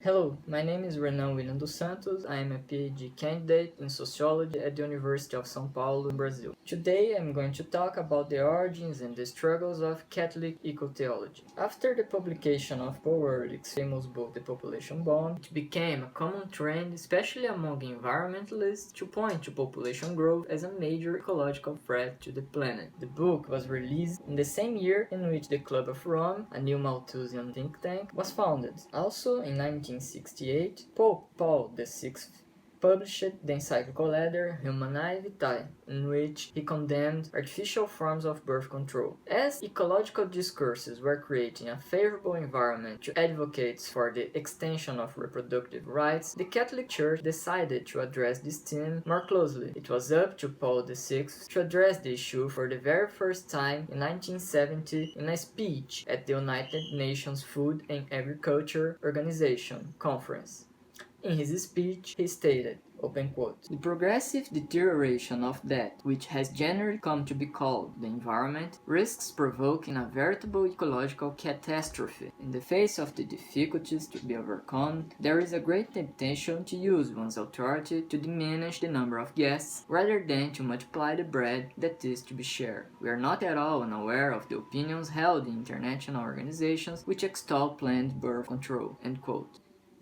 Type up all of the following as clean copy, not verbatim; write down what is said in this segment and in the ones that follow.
Hello, my name is Renan William dos Santos. I am a PhD candidate in sociology at the University of São Paulo in Brazil. Today I'm going to talk about the origins and the struggles of Catholic Ecotheology. After the publication of Paul Ehrlich's famous book The Population Bomb, it became a common trend, especially among environmentalists, to point to population growth as a major ecological threat to the planet. The book was released in the same year in which the Club of Rome, a new Malthusian think tank, was founded. Also in 1968, Pope Paul VI published the encyclical letter Humanae Vitae, in which he condemned artificial forms of birth control. As ecological discourses were creating a favorable environment to advocates for the extension of reproductive rights, the Catholic Church decided to address this theme more closely. It was up to Paul VI to address the issue for the very first time in 1970 in a speech at the United Nations Food and Agriculture Organization conference. In his speech, he stated, open quote, "The progressive deterioration of that which has generally come to be called the environment risks provoking a veritable ecological catastrophe. In the face of the difficulties to be overcome, there is a great temptation to use one's authority to diminish the number of guests rather than to multiply the bread that is to be shared. We are not at all unaware of the opinions held in international organizations which extol planned birth control." End quote.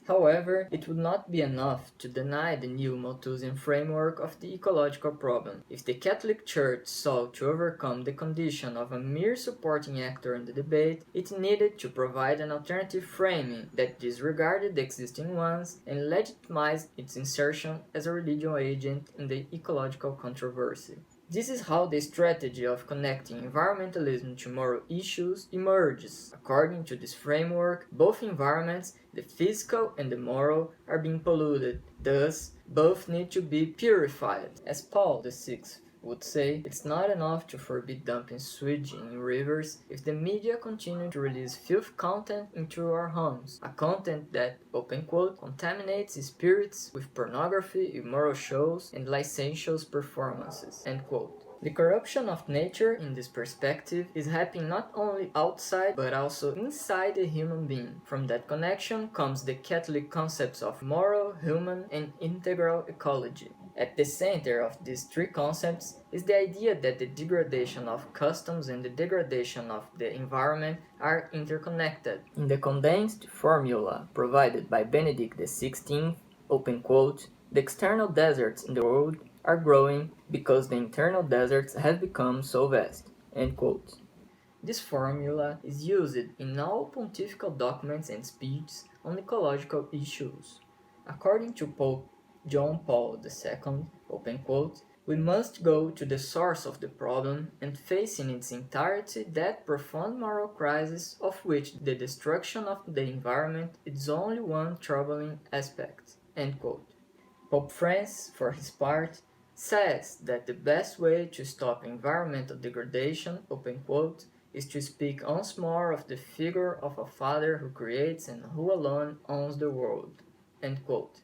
However, it would not be enough to deny the new Malthusian framework of the ecological problem. If the Catholic Church sought to overcome the condition of a mere supporting actor in the debate, it needed to provide an alternative framing that disregarded the existing ones and legitimized its insertion as a religious agent in the ecological controversy. This is how the strategy of connecting environmentalism to moral issues emerges. According to this framework, both environments, the physical and the moral, are being polluted. Thus, both need to be purified. As Paul VI would say, it's not enough to forbid dumping sewage in rivers if the media continue to release filth content into our homes, a content that, open quote, contaminates spirits with pornography, immoral shows, and licentious performances, end quote. The corruption of nature in this perspective is happening not only outside but also inside the human being. From that connection comes the Catholic concepts of moral, human, and integral ecology. At the center of these three concepts is the idea that the degradation of customs and the degradation of the environment are interconnected. In the condensed formula provided by Benedict XVI, open quote, the external deserts in the world are growing because the internal deserts have become so vast, end quote. This formula is used in all pontifical documents and speeches on ecological issues. According to Pope John Paul II, open quote, we must go to the source of the problem and face in its entirety that profound moral crisis of which the destruction of the environment is only one troubling aspect, end quote. Pope Francis, for his part, says that the best way to stop environmental degradation, open quote, is to speak once more of the figure of a father who creates and who alone owns the world, end quote.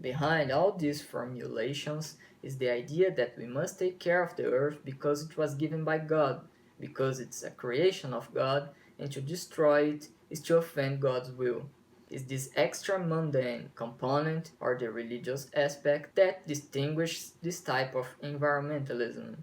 Behind all these formulations is the idea that we must take care of the earth because it was given by God, because it's a creation of God, and to destroy it is to offend God's will. Is this extra mundane component or the religious aspect that distinguishes this type of environmentalism.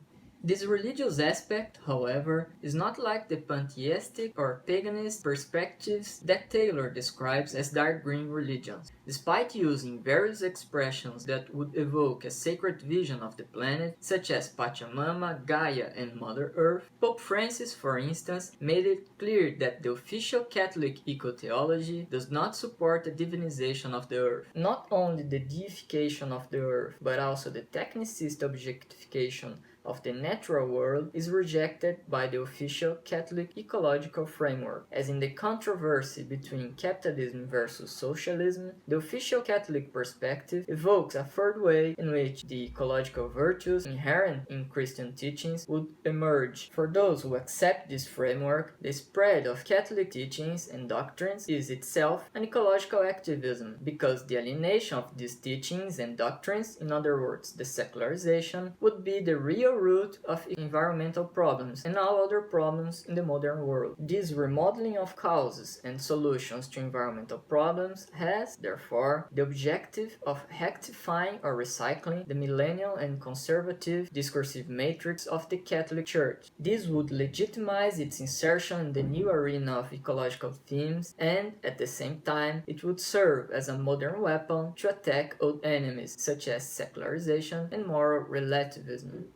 This religious aspect, however, is not like the pantheistic or paganist perspectives that Taylor describes as dark green religions. Despite using various expressions that would evoke a sacred vision of the planet, such as Pachamama, Gaia, and Mother Earth, Pope Francis, for instance, made it clear that the official Catholic ecotheology does not support the divinization of the earth. Not only the deification of the earth, but also the technicist objectification of the natural world is rejected by the official Catholic ecological framework. As in the controversy between capitalism versus socialism, the official Catholic perspective evokes a third way in which the ecological virtues inherent in Christian teachings would emerge. For those who accept this framework, the spread of Catholic teachings and doctrines is itself an ecological activism, because the alienation of these teachings and doctrines, in other words, the secularization, would be the real real root of environmental problems and all other problems in the modern world. This remodeling of causes and solutions to environmental problems has, therefore, the objective of rectifying or recycling the millennial and conservative discursive matrix of the Catholic Church. This would legitimize its insertion in the new arena of ecological themes, and, at the same time, it would serve as a modern weapon to attack old enemies such as secularization and moral relativism.